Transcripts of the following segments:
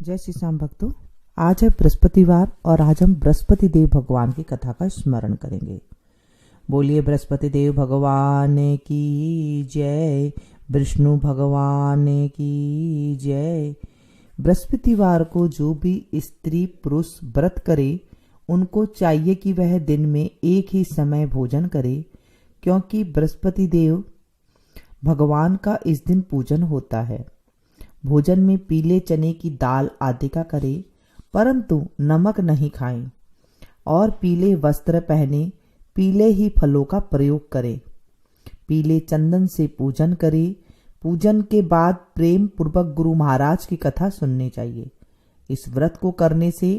जय श्री श्याम भक्तों, आज है बृहस्पतिवार और आज हम बृहस्पति देव भगवान की कथा का स्मरण करेंगे। बोलिए बृहस्पति देव भगवान की जय, विष्णु भगवान की जय। बृहस्पतिवार को जो भी स्त्री पुरुष व्रत करे उनको चाहिए कि वह दिन में एक ही समय भोजन करे, क्योंकि बृहस्पति देव भगवान का इस दिन पूजन होता है। भोजन में पीले चने की दाल आदि का करें, परंतु नमक नहीं खाएं और पीले वस्त्र पहने, पीले ही फलों का प्रयोग करें। पीले चंदन से पूजन करें। पूजन के बाद प्रेम पूर्वक गुरु महाराज की कथा सुननी चाहिए। इस व्रत को करने से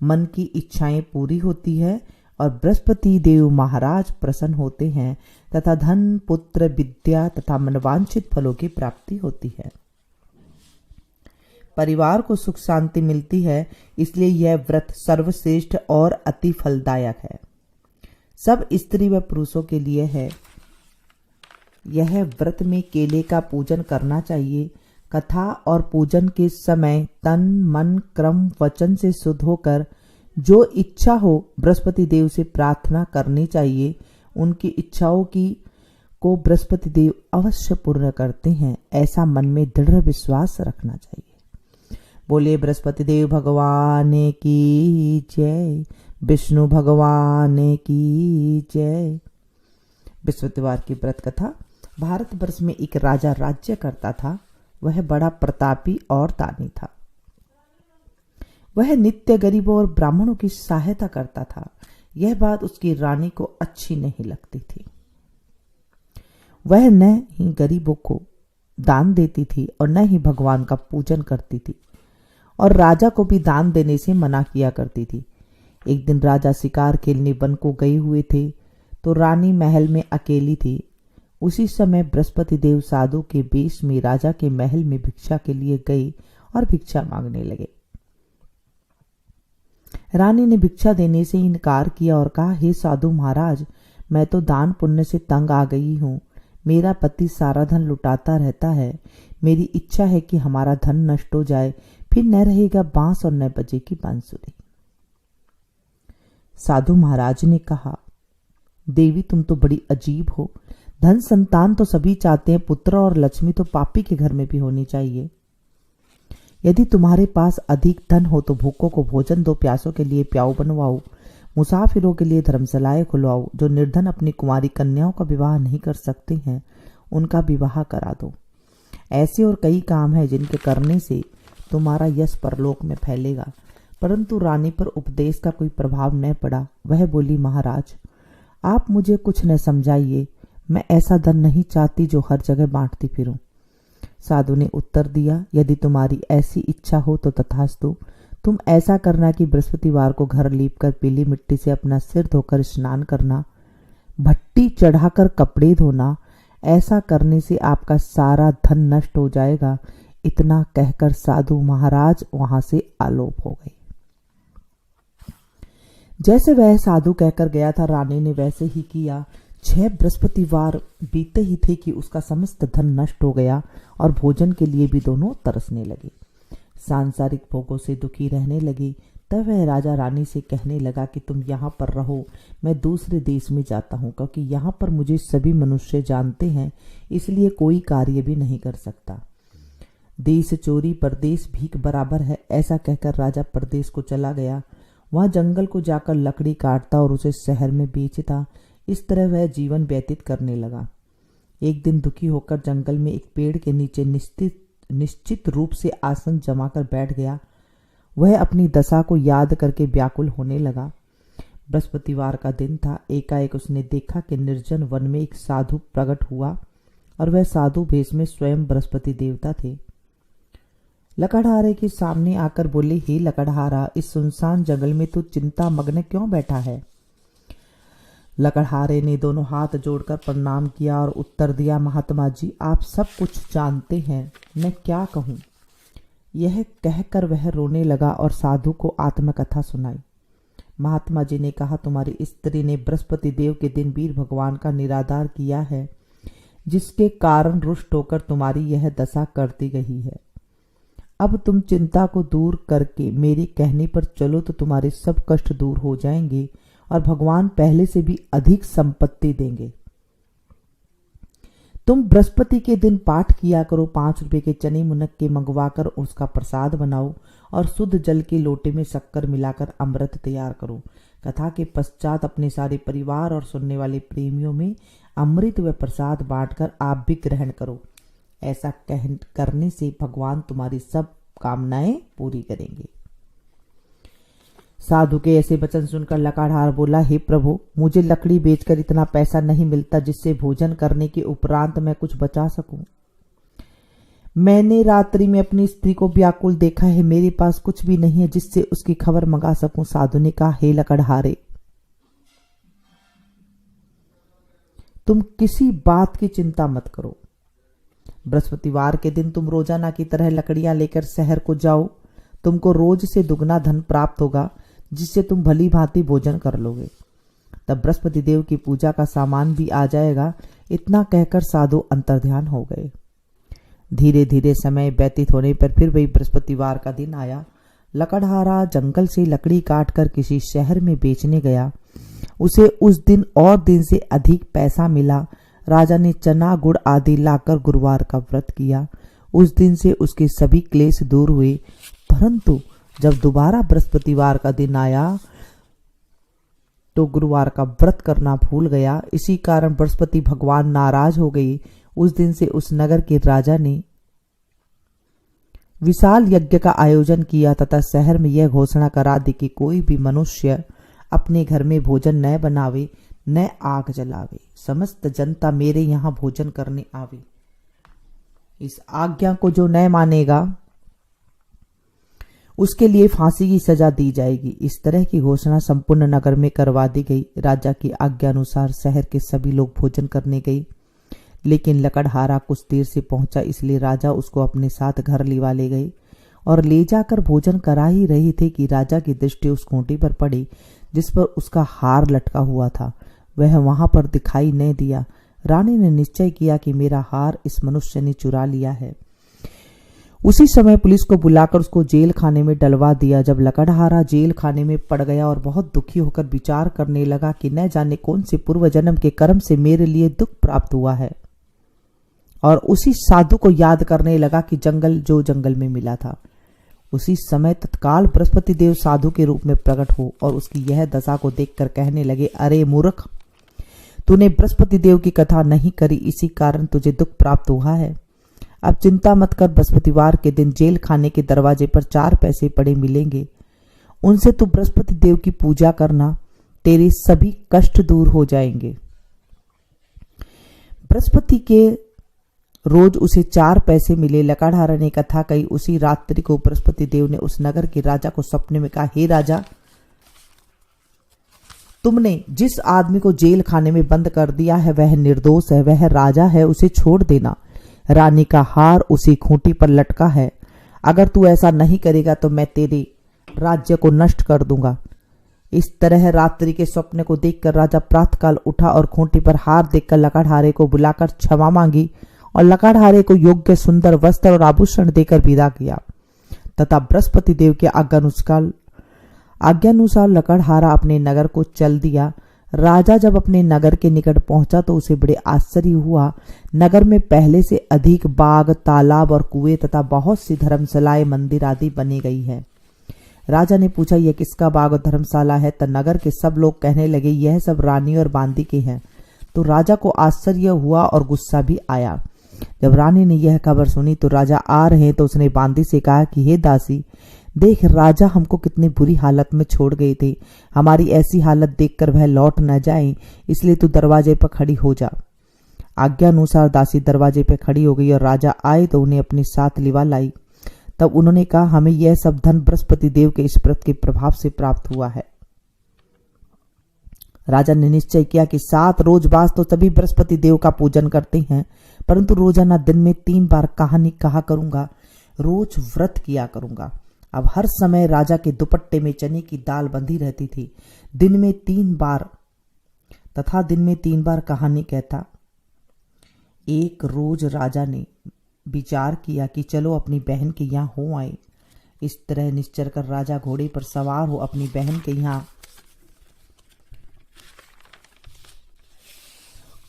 मन की इच्छाएं पूरी होती है और बृहस्पति देव महाराज प्रसन्न होते हैं तथा धन, पुत्र, विद्या तथा मनवांछित फलों की प्राप्ति होती है। परिवार को सुख शांति मिलती है, इसलिए यह व्रत सर्वश्रेष्ठ और अति फलदायक है। सब स्त्री व पुरुषों के लिए है। यह व्रत में केले का पूजन करना चाहिए। कथा और पूजन के समय तन, मन, क्रम, वचन से शुद्ध होकर जो इच्छा हो बृहस्पति देव से प्रार्थना करनी चाहिए। उनकी इच्छाओं को बृहस्पति देव अवश्य पूर्ण करते हैं, ऐसा मन में दृढ़ विश्वास रखना चाहिए। बोलिए बृहस्पति देव भगवान की जय, विष्णु भगवान की जय। बृहस्पतिवार की व्रत कथा। भारतवर्ष में एक राजा राज्य करता था। वह बड़ा प्रतापी और दानी था। वह नित्य गरीबों और ब्राह्मणों की सहायता करता था। यह बात उसकी रानी को अच्छी नहीं लगती थी। वह न ही गरीबों को दान देती थी और न ही भगवान का पूजन करती थी, और राजा को भी दान देने से मना किया करती थी। एक दिन राजा शिकार खेलने वन को गए हुए थे, तो रानी महल में अकेली थी। उसी समय बृहस्पति देव साधु के वेश में राजा के महल में भिक्षा के लिए गए और भिक्षा मांगने लगे। रानी ने भिक्षा देने से इनकार किया और कहा, हे साधु महाराज, मैं तो दान पुण्य से तंग आ गई हूँ। मेरा पति सारा धन लुटाता रहता है। मेरी इच्छा है कि हमारा धन नष्ट हो जाए, फिर न रहेगा बांस और न बजेगी बांसुरी। साधु महाराज ने कहा, देवी तुम तो बड़ी अजीब हो। धन संतान तो सभी चाहते हैं, पुत्र और लक्ष्मी तो पापी के घर में भी होनी चाहिए। यदि तुम्हारे पास अधिक धन हो तो भूखों को भोजन दो, प्यासों के लिए प्याऊ बनवाओ, मुसाफिरों के लिए धर्मशालाएं खुलवाओ। जो निर्धन अपनी कुमारी कन्याओं का विवाह नहीं कर सकते हैं, उनका विवाह करा दो। ऐसे और कई काम हैं जिनके करने से तुम्हारा यश परलोक में फैलेगा। परंतु रानी पर उपदेश का कोई प्रभाव न पड़ा। वह बोली, महाराज आप मुझे कुछ न समझाइए। मैं ऐसा धन नहीं चाहती जो हर जगह बांटती फिरूं। साधु ने उत्तर दिया, यदि तुम्हारी ऐसी इच्छा हो तो तथास्तु। तुम ऐसा करना कि बृहस्पतिवार को घर लीपकर पीली मिट्टी से अपना सिर धोकर स्नान करना, भट्टी चढ़ाकर कपड़े धोना। ऐसा करने से आपका सारा धन नष्ट हो जाएगा। इतना कहकर साधु महाराज वहां से आलोप हो गए। जैसे वह साधु कहकर गया था, रानी ने वैसे ही किया। 6 बृहस्पतिवार बीते ही थे कि उसका समस्त धन नष्ट हो गया और भोजन के लिए भी दोनों तरसने लगे। सांसारिक भोगों से दुखी रहने लगी। तब वह राजा रानी से कहने लगा कि तुम यहाँ पर रहो, मैं दूसरे देश में जाता हूँ, क्योंकि यहाँ पर मुझे सभी मनुष्य जानते हैं, इसलिए कोई कार्य भी नहीं कर सकता। देश चोरी परदेश भीख बराबर है। ऐसा कहकर राजा परदेश को चला गया। वहां जंगल को जाकर लकड़ी काटता और उसे शहर में बेचता। इस तरह वह जीवन व्यतीत करने लगा। एक दिन दुखी होकर जंगल में एक पेड़ के नीचे निश्चित रूप से आसन जमाकर बैठ गया। वह अपनी दशा को याद करके व्याकुल होने लगा। बृहस्पतिवार का दिन था। एकाएक उसने देखा कि निर्जन वन में एक साधु प्रकट हुआ और वह साधु भेष में स्वयं बृहस्पति देवता थे। लकड़हारे के सामने आकर बोले, हे लकड़हारा, इस सुनसान जंगल में तू चिंता मग्न क्यों बैठा है? लकड़हारे ने दोनों हाथ जोड़कर प्रणाम किया और उत्तर दिया, महात्मा जी आप सब कुछ जानते हैं, मैं क्या कहूँ। यह कहकर वह रोने लगा और साधु को आत्मकथा सुनाई। महात्मा जी ने कहा, तुम्हारी स्त्री ने बृहस्पति देव के दिन वीर भगवान का निरादर किया है, जिसके कारण रुष्ट होकर तुम्हारी यह दशा करती गई है। अब तुम चिंता को दूर करके मेरे कहने पर चलो तो तुम्हारे सब कष्ट दूर हो जाएंगे और भगवान पहले से भी अधिक संपत्ति देंगे। तुम बृहस्पति के दिन पाठ किया करो, 5 रुपए के चने मुनक्के मंगवाकर उसका प्रसाद बनाओ और शुद्ध जल के लोटे में शक्कर मिलाकर अमृत तैयार करो। कथा के पश्चात अपने सारे परिवार और सुनने वाले प्रेमियों में अमृत व प्रसाद बांटकर आप भी ग्रहण करो। ऐसा करने से भगवान तुम्हारी सब कामनाएं पूरी करेंगे। साधु के ऐसे वचन सुनकर लकाढ़ार बोला, हे प्रभु, मुझे लकड़ी बेचकर इतना पैसा नहीं मिलता जिससे भोजन करने के उपरांत मैं कुछ बचा सकूं। मैंने रात्रि में अपनी स्त्री को व्याकुल देखा है, मेरे पास कुछ भी नहीं है जिससे उसकी खबर मंगा सकूं। साधु ने कहा, हे लकड़हारे, तुम किसी बात की चिंता मत करो। बृहस्पतिवार के दिन तुम रोजाना की तरह लकड़ियां लेकर शहर को जाओ। तुमको रोज से दुगना धन प्राप्त होगा जिससे तुम भली भांति भोजन कर लोगे। तब बृहस्पति देव की पूजा का सामान भी आ जाएगा। इतना कहकर साधु अंतर्ध्यान हो गए। धीरे धीरे समय व्यतीत होने पर फिर वही बृहस्पतिवार का दिन आया। लकड़हारा जंगल से लकड़ी काटकर किसी शहर में बेचने गया। उसे उस दिन और दिन से अधिक पैसा मिला। राजा ने चना गुड़ आदि लाकर गुरुवार का व्रत किया। उस दिन से उसके सभी क्लेश दूर हुए। परंतु जब दोबारा बृहस्पतिवार का दिन आया तो गुरुवार का व्रत करना भूल गया। इसी कारण बृहस्पति भगवान नाराज हो गए। उस दिन से उस नगर के राजा ने विशाल यज्ञ का आयोजन किया तथा शहर में यह घोषणा करा दी कि कोई भी मनुष्य अपने घर में भोजन न बनावे न आग जलावे। समस्त जनता मेरे यहाँ भोजन करने आवे। इस आज्ञा को जो न मानेगा उसके लिए फांसी की सजा दी जाएगी। इस तरह की घोषणा संपूर्ण नगर में करवा दी गई। राजा की आज्ञा अनुसार शहर के सभी लोग भोजन करने गए, लेकिन लकड़हारा कुछ देर से पहुंचा, इसलिए राजा उसको अपने साथ घर लिवा ले गए और ले जाकर भोजन करा ही रहे थे कि राजा की दृष्टि उस खूंटी पर पड़ी जिस पर उसका हार लटका हुआ था। वह वहां पर दिखाई न दिया। रानी ने निश्चय किया कि मेरा हार इस मनुष्य ने चुरा लिया है। उसी समय पुलिस को बुलाकर उसको जेल खाने में डलवा दिया। जब लकड़हारा जेल खाने में पड़ गया और बहुत दुखी होकर विचार करने लगा कि न जाने कौन से पूर्व जन्म के कर्म से मेरे लिए दुख प्राप्त हुआ है, और उसी साधु को याद करने लगा कि जंगल में मिला था। उसी समय तत्काल बृहस्पति देव साधु के रूप में प्रकट हो और उसकी यह दशा को देखकर कहने लगे, अरे मूर्ख, तूने बृहस्पति देव की कथा नहीं करी, इसी कारण तुझे दुख प्राप्त हुआ है। अब चिंता मत कर, बृहस्पतिवार के दिन जेल खाने के दरवाजे पर 4 पैसे पड़े मिलेंगे। उनसे तू बृहस्पति देव की पूजा करना, तेरे सभी कष्ट दूर हो जाएंगे। बृहस्पति के रोज उसे 4 पैसे मिले। लकड़हारा ने कथा कही। उसी रात्रि को बृहस्पति देव ने उस नगर के राजा को सपने में कहा, हे राजा, तुमने जिस आदमी को जेल खाने में बंद कर दिया है वह निर्दोष है, वह राजा है, उसे छोड़ देना। रानी का हार उसी खूंटी पर लटका है। अगर तू ऐसा नहीं करेगा तो मैं तेरे राज्य को नष्ट कर दूंगा। इस तरह रात्रि के स्वप्न को देखकर राजा प्रातःकाल उठा और खूंटी पर हार देखकर लकड़हारे को बुलाकर क्षमा मांगी और लकड़हारे को योग्य सुंदर वस्त्र और आभूषण देकर विदा किया तथा बृहस्पति देव के आज्ञानुसार लकड़हारा अपने नगर को चल दिया। राजा जब अपने नगर के निकट पहुंचा तो उसे बड़े आश्चर्य हुआ। नगर में पहले से अधिक बाग, तालाब और कुएं तथा बहुत सी धर्मशालाएं, मंदिर आदि बनी गई है। राजा ने पूछा, यह किसका बाग और धर्मशाला है? तब नगर के सब लोग कहने लगे, यह सब रानी और बांदी के हैं। तो राजा को आश्चर्य हुआ और गुस्सा भी आया। जब रानी ने यह खबर सुनी तो राजा आ रहे तो उसने बांदी से कहा कि हे दासी, देख, राजा हमको कितनी बुरी हालत में छोड़ गए थे। हमारी ऐसी हालत देखकर वह लौट न जाए, इसलिए तू दरवाजे पर खड़ी हो जा। आज्ञा अनुसार दासी दरवाजे पर खड़ी हो गई और राजा आए तो उन्हें अपने साथ लिवा लाई। तब उन्होंने कहा, हमें यह सब धन बृहस्पति देव के इस व्रत के प्रभाव से प्राप्त हुआ है। राजा ने निश्चय किया कि 7 रोज बाद तो सभी बृहस्पति देव का पूजन करते हैं, परंतु रोजाना दिन में 3 बार कहानी कहा करूंगा, रोज व्रत किया करूंगा। अब हर समय राजा के दुपट्टे में चने की दाल बंधी रहती थी। दिन में 3 बार कहानी कहता। एक रोज राजा ने विचार किया कि चलो अपनी बहन के यहाँ हो आए। इस तरह निश्चर कर राजा घोड़े पर सवार हो अपनी बहन के यहाँ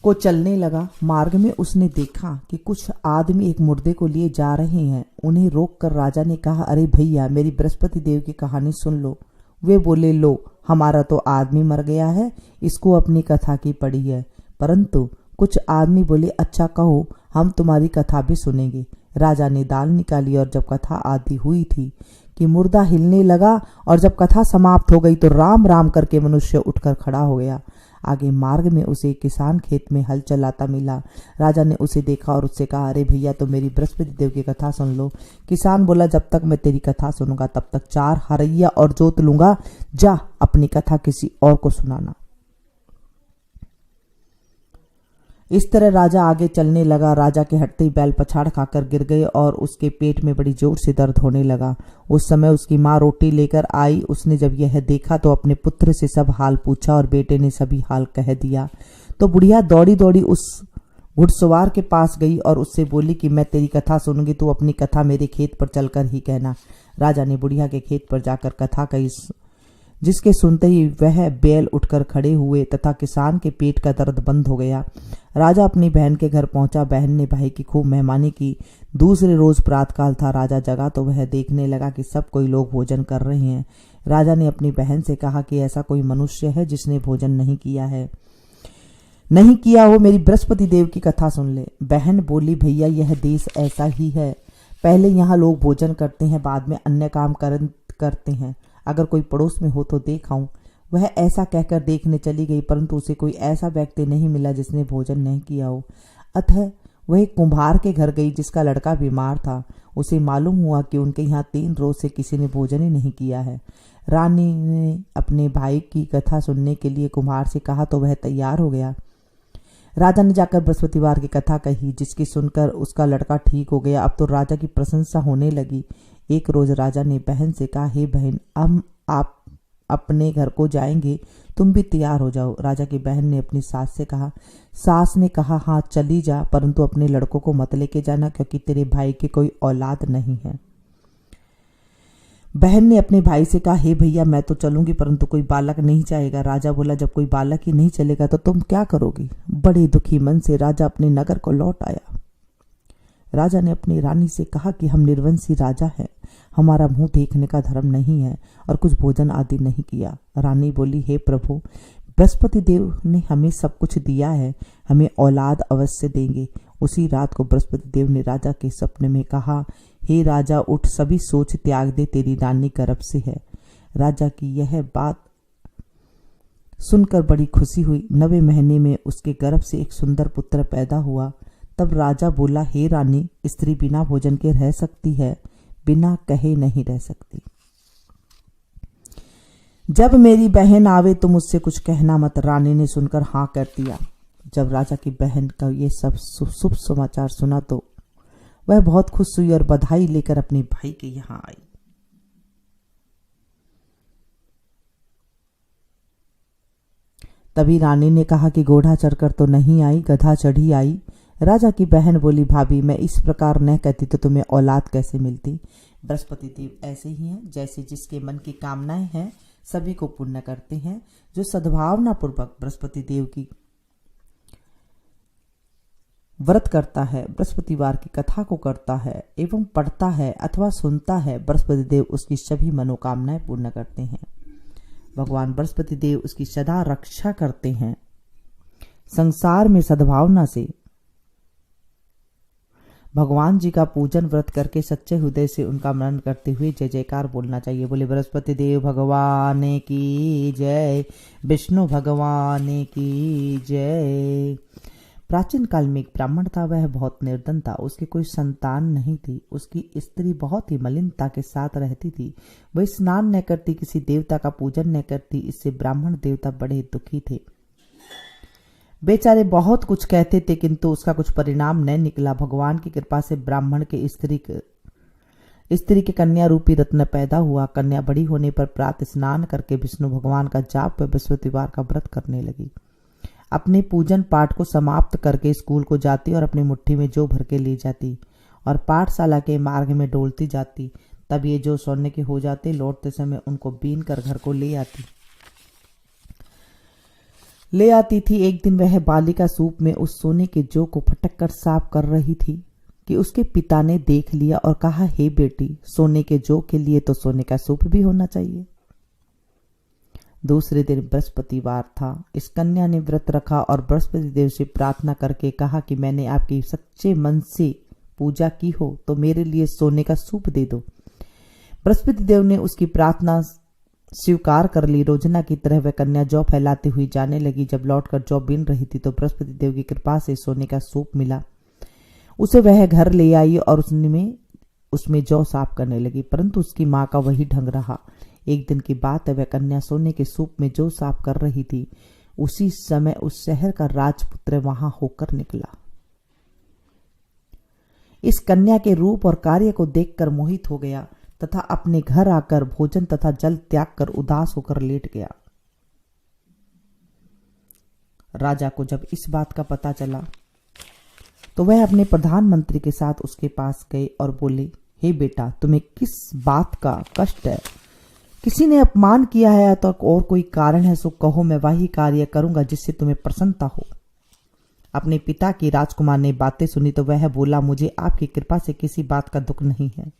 को चलने लगा। मार्ग में उसने देखा कि कुछ आदमी एक मुर्दे को लिए जा रहे हैं। उन्हें रोककर राजा ने कहा, अरे भैया, मेरी बृहस्पति देव की कहानी सुन लो। वे बोले, लो, हमारा तो आदमी मर गया है, इसको अपनी कथा की पड़ी है। परंतु कुछ आदमी बोले, अच्छा कहो, हम तुम्हारी कथा भी सुनेंगे। राजा ने दाल निकाली और जब कथा आदि हुई थी कि मुर्दा हिलने लगा और जब कथा समाप्त हो गई तो राम राम करके मनुष्य उठकर खड़ा हो गया। आगे मार्ग में उसे किसान खेत में हल चलाता मिला। राजा ने उसे देखा और उससे कहा, अरे भैया, तो मेरी बृहस्पति देव की कथा सुन लो। किसान बोला, जब तक मैं तेरी कथा सुनूंगा तब तक 4 हरैया और जोत लूंगा। जा अपनी कथा किसी और को सुनाना। इस तरह राजा आगे चलने लगा। राजा के हटते ही बैल पछाड़ खाकर गिर गए और उसके पेट में बड़ी जोर से दर्द होने लगा। उस समय उसकी माँ रोटी लेकर आई। उसने जब यह देखा तो अपने पुत्र से सब हाल पूछा और बेटे ने सभी हाल कह दिया। तो बुढ़िया दौड़ी दौड़ी उस घुड़सवार के पास गई और उससे बोली कि मैं तेरी कथा सुनूंगी, तू अपनी कथा मेरे खेत पर चलकर ही कहना। राजा ने बुढ़िया के खेत पर जाकर कथा कही, जिसके सुनते ही वह बैल उठकर खड़े हुए तथा किसान के पेट का दर्द बंद हो गया। राजा अपनी बहन के घर पहुंचा। बहन ने भाई की खूब मेहमानी की। दूसरे रोज प्रातःकाल था। राजा जगा तो वह देखने लगा कि सब कोई लोग भोजन कर रहे हैं। राजा ने अपनी बहन से कहा कि ऐसा कोई मनुष्य है जिसने भोजन नहीं किया है? नहीं किया हो, मेरी बृहस्पति देव की कथा सुन ले। बहन बोली, भैया, यह देश ऐसा ही है। पहले यहाँ लोग भोजन करते हैं, बाद में अन्य काम करते हैं। अगर कोई पड़ोस में हो तो देख आऊं। वह ऐसा कहकर देखने चली गई, परंतु उसे कोई ऐसा व्यक्ति नहीं मिला जिसने भोजन नहीं किया हो। अतः वह एक कुम्हार के घर गई जिसका लड़का बीमार था। उसे मालूम हुआ कि उनके यहाँ 3 रोज से किसी ने भोजन ही नहीं किया है। रानी ने अपने भाई की कथा सुनने के लिए कुम्हार से कहा तो वह तैयार हो गया। राजा ने जाकर बृहस्पतिवार की कथा कही, जिसकी सुनकर उसका लड़का ठीक हो गया। अब तो राजा की प्रशंसा होने लगी। एक रोज राजा ने बहन से कहा, हे बहन, अब आप अपने घर को जाएंगे, तुम भी तैयार हो जाओ। राजा की बहन ने अपनी सास से कहा। सास ने कहा, हाँ चली जा, परंतु अपने लड़कों को मत लेके जाना, क्योंकि तेरे भाई की कोई औलाद नहीं है। बहन ने अपने भाई से कहा, हे भैया, मैं तो चलूंगी, परंतु कोई बालक नहीं जाएगा। राजा बोला, जब कोई बालक ही नहीं चलेगा तो तुम क्या करोगी? बड़े दुखी मन से राजा अपने नगर को लौट आया। राजा ने अपनी रानी से कहा कि हम निर्वंशी राजा हैं, हमारा मुंह देखने का धर्म नहीं है और कुछ भोजन आदि नहीं किया। रानी बोली, हे प्रभु, बृहस्पति देव ने हमें सब कुछ दिया है, हमें औलाद अवश्य देंगे। उसी रात को बृहस्पति देव ने राजा के सपने में कहा, हे राजा, उठ, सभी सोच त्याग दे, तेरी रानी गर्भ से है। राजा की यह बात सुनकर बड़ी खुशी हुई। 9वें महीने में उसके गर्भ से एक सुंदर पुत्र पैदा हुआ। तब राजा बोला, हे रानी, स्त्री बिना भोजन के रह सकती है, बिना कहे नहीं रह सकती। जब मेरी बहन आवे तो मुझसे कुछ कहना मत। रानी ने सुनकर हाँ कर दिया। जब राजा की बहन का ये सब शुभ समाचार सुना तो वह बहुत खुश हुई और बधाई लेकर अपने भाई के यहाँ आई। तभी रानी ने कहा कि घोड़ा चढ़कर तो नहीं आई, गधा चढ़ी आई। राजा की बहन बोली, भाभी, मैं इस प्रकार न कहती तो तुम्हें औलाद कैसे मिलती? बृहस्पति देव ऐसे ही हैं, जैसे जिसके मन की कामनाएं हैं सभी को पूर्ण करते हैं। जो सद्भावना पूर्वक बृहस्पति देव की व्रत करता है, बृहस्पतिवार की कथा को करता है एवं पढ़ता है अथवा सुनता है, बृहस्पति देव उसकी सभी मनोकामनाएं पूर्ण करते हैं। भगवान बृहस्पति देव उसकी सदा रक्षा करते हैं। संसार में सद्भावना से भगवान जी का पूजन व्रत करके सच्चे हृदय से उनका मनन करते हुए जय जयकार बोलना चाहिए। बोले बृहस्पति देव भगवान की जय, विष्णु भगवान की जय। प्राचीन काल में एक ब्राह्मण था, वह बहुत निर्धन था, उसकी कोई संतान नहीं थी। उसकी स्त्री बहुत ही मलिनता के साथ रहती थी। वह स्नान न करती, किसी देवता का पूजन न करती। इससे ब्राह्मण देवता बड़े दुखी थे। बेचारे बहुत कुछ कहते थे, किंतु उसका कुछ परिणाम न निकला। भगवान की कृपा से ब्राह्मण के स्त्री के कन्या रूपी रत्न पैदा हुआ। कन्या बड़ी होने पर प्रातः स्नान करके विष्णु भगवान का जाप व बृहस्पतिवार का व्रत करने लगी। अपने पूजन पाठ को समाप्त करके स्कूल को जाती और अपनी मुट्ठी में जौ भर के ले जाती और पाठशाला के मार्ग में डोलती जाती। तब ये जो सोने के हो जाते, लौटते समय उनको बीन कर घर को ले आती थी। एक दिन वह बालिका सूप में उस सोने के जौ को फटक कर साफ कर रही थी कि उसके पिता ने देख लिया और कहा, हे बेटी, सोने के जौ के लिए तो सोने का सूप भी होना चाहिए। दूसरे दिन बृहस्पतिवार था। इस कन्या ने व्रत रखा और बृहस्पति देव से प्रार्थना करके कहा कि मैंने आपकी सच्चे मन से पूजा की हो तो मेरे लिए सोने का सूप दे दो। बृहस्पति देव ने उसकी प्रार्थना स्वीकार कर ली। रोजना की तरह वह कन्या जौ फैलाती हुई जाने लगी। जब लौटकर जौ बीन रही थी तो बृहस्पति देव की कृपा से सोने का सूप मिला। उसे वह घर ले आई और उसमें जौ साफ करने लगी, परंतु उसकी माँ का वही ढंग रहा। एक दिन की बात है, वह कन्या सोने के सूप में जौ साफ कर रही थी। उसी समय उस शहर का राजपुत्र वहां होकर निकला। इस कन्या के रूप और कार्य को देखकर मोहित हो गया तथा अपने घर आकर भोजन तथा जल त्याग कर उदास होकर लेट गया। राजा को जब इस बात का पता चला तो वह अपने प्रधानमंत्री के साथ उसके पास गए और बोले, हे बेटा, तुम्हें किस बात का कष्ट है? किसी ने अपमान किया है तो और कोई कारण है सो कहो, मैं वही कार्य करूंगा जिससे तुम्हें प्रसन्नता हो। अपने पिता की राजकुमार ने बातें सुनी तो वह बोला, मुझे आपकी कृपा से किसी बात का दुख नहीं है।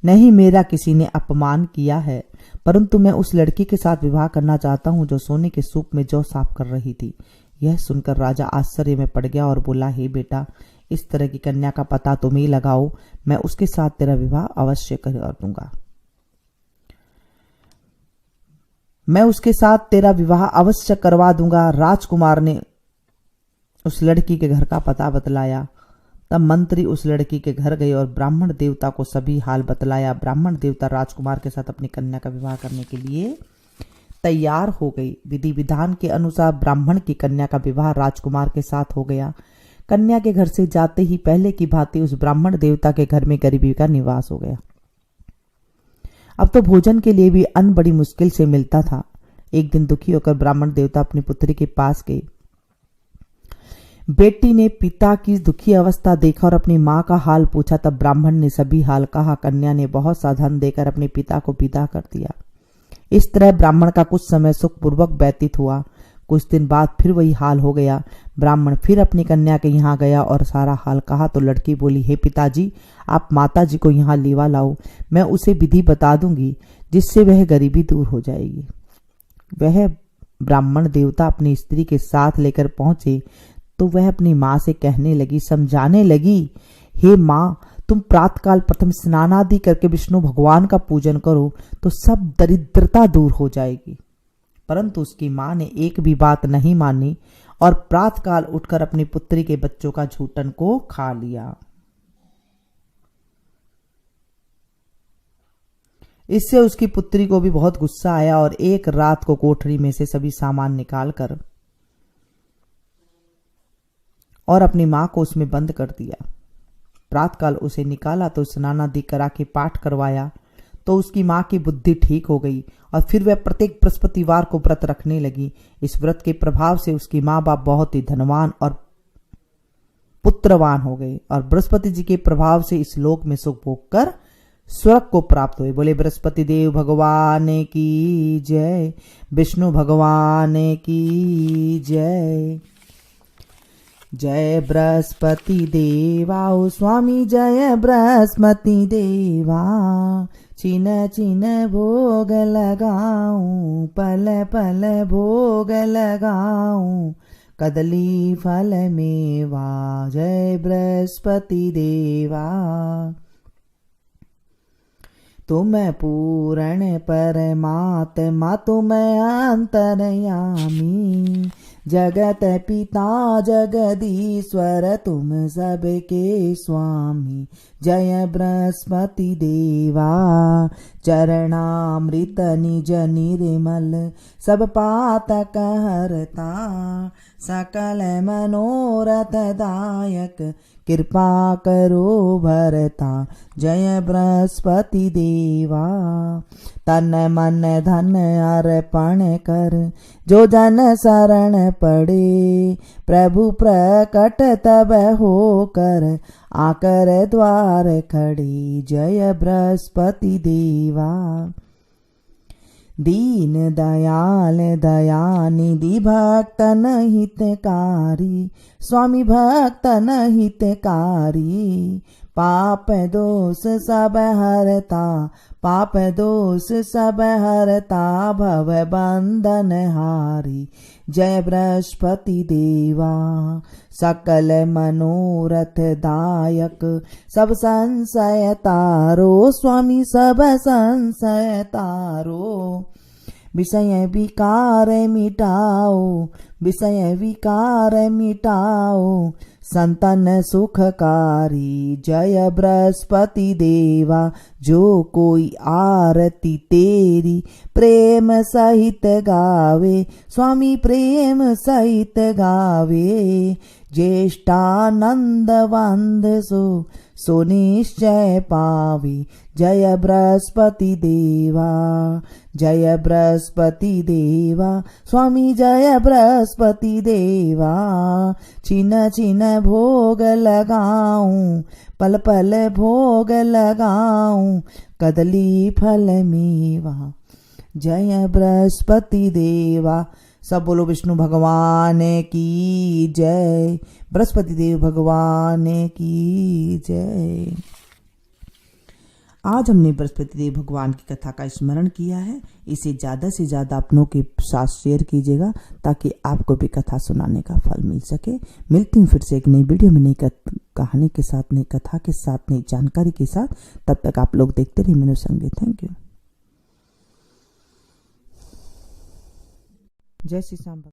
नहीं, मेरा किसी ने अपमान किया है, परंतु मैं उस लड़की के साथ विवाह करना चाहता हूं जो सोने के सूप में जौ साफ कर रही थी। यह सुनकर राजा आश्चर्य में पड़ गया और बोला, हे बेटा, इस तरह की कन्या का पता तुम ही लगाओ, मैं उसके साथ तेरा विवाह अवश्य कर दूंगा। मैं उसके साथ तेरा विवाह अवश्य करवा दूंगा। राजकुमार ने उस लड़की के घर का पता बतलाया। तब मंत्री उस लड़की के घर गए और ब्राह्मण देवता को सभी हाल बतलाया। ब्राह्मण देवता राजकुमार के साथ अपनी कन्या का विवाह करने के लिए तैयार हो गई। विधि विधान के अनुसार ब्राह्मण की कन्या का विवाह राजकुमार के साथ हो गया। कन्या के घर से जाते ही पहले की भांति उस ब्राह्मण देवता के घर में गरीबी का निवास हो गया। अब तो भोजन के लिए भी अन्न बड़ी मुश्किल से मिलता था। एक दिन दुखी होकर ब्राह्मण देवता अपनी पुत्री के पास गए। बेटी ने पिता की दुखी अवस्था देखा और अपनी माँ का हाल पूछा। तब ब्राह्मण ने सभी हाल कहा। कन्या ने बहुत सा धन देकर अपने पिता को विदा कर दिया। इस तरह ब्राह्मण का कुछ समय सुखपूर्वक व्यतीत हुआ। कुछ दिन बाद फिर वही हाल हो गया। ब्राह्मण फिर अपनी कन्या के यहाँ गया और सारा हाल कहा तो लड़की बोली, हे पिताजी, आप माताजी को यहाँ लेवा लाओ, मैं उसे विधि बता दूंगी जिससे वह गरीबी दूर हो जाएगी। वह ब्राह्मण देवता अपनी स्त्री के साथ लेकर पहुंचे तो वह अपनी माँ से कहने लगी, समझाने लगी, हे माँ, तुम प्रातःकाल प्रथम स्नान आदि करके विष्णु भगवान का पूजन करो तो सब दरिद्रता दूर हो जाएगी। परंतु उसकी माँ ने एक भी बात नहीं मानी और प्रातःकाल उठकर अपनी पुत्री के बच्चों का झूठन को खा लिया। इससे उसकी पुत्री को भी बहुत गुस्सा आया और एक रात को कोठरी में से सभी सामान निकालकर और अपनी मां को उसमें बंद कर दिया। प्रातःकाल उसे निकाला तो स्नान आदि करा के पाठ करवाया तो उसकी मां की बुद्धि ठीक हो गई और फिर वह प्रत्येक बृहस्पतिवार को व्रत रखने लगी। इस व्रत के प्रभाव से उसकी माँ बाप बहुत ही धनवान और पुत्रवान हो गए और बृहस्पति जी के प्रभाव से इस लोक में सुख भोग कर स्वर्ग को प्राप्त हुए। बोले बृहस्पति देव भगवान की जय, विष्णु भगवान की जय। जय बृहस्पति देवा ओ स्वामी, जय बृहस्पति देवा। चिन चिन भोग लगाऊं, पल पल भोग लगाऊं, कदली फल मेवा। जय बृहस्पति देवा। तुम पूर्ण परमात्मा, तुम अंतर्यामी, जगत पिता जगदीश्वर, तुम सबके स्वामी। जय बृहस्पति देवा। चरणामृत निज निर्मल, सब पातक हरता, सकल मनोरथ दायक, कृपा करो भरता जय बृहस्पति देवा। तन मन धन अर्पण कर जो जन शरण पड़े, प्रभु प्रकट तब होकर आकर द्वार खड़े, जय बृहस्पति देवा। दीन दयाल दयानिधि भक्तन हितकारी, स्वामी भक्तन हितकारी। पाप दोष सब हरता, पाप दोष सब हरता, भव बंधन हारी, जय बृहस्पति देवा। सकल मनोरथ दायक सब संशय तारो, स्वामी सब संशय तारो। विषय विकार मिटाओ, विषय विकार मिटाओ, संतन सुखकारी, जय बृहस्पति देवा। जो कोई आरती तेरी प्रेम सहित गावे, स्वामी प्रेम सहित गावे। ज्येष्ठानंद वंद सो निश्चय पावे, जय बृहस्पति देवा। जय बृहस्पति देवा, स्वामी जय बृहस्पति देवा। छिन छिन भोग लगाऊं, पल पल भोग लगाऊं, कदली फल मेवा, जय बृहस्पति देवा। सब बोलो विष्णु भगवान की जय, बृहस्पति देव भगवान की जय। आज हमने बृहस्पति देव भगवान की कथा का स्मरण किया है। इसे ज़्यादा से ज़्यादा अपनों के साथ शेयर कीजिएगा ताकि आपको भी कथा सुनाने का फल मिल सके। मिलती हूँ फिर से एक नई वीडियो में, नई कहानी के साथ, नई कथा के साथ, नई जानकारी के साथ। तब तक आप लोग देखते रहिए मेनू संगीत। Thank you. जय श्री श्याम।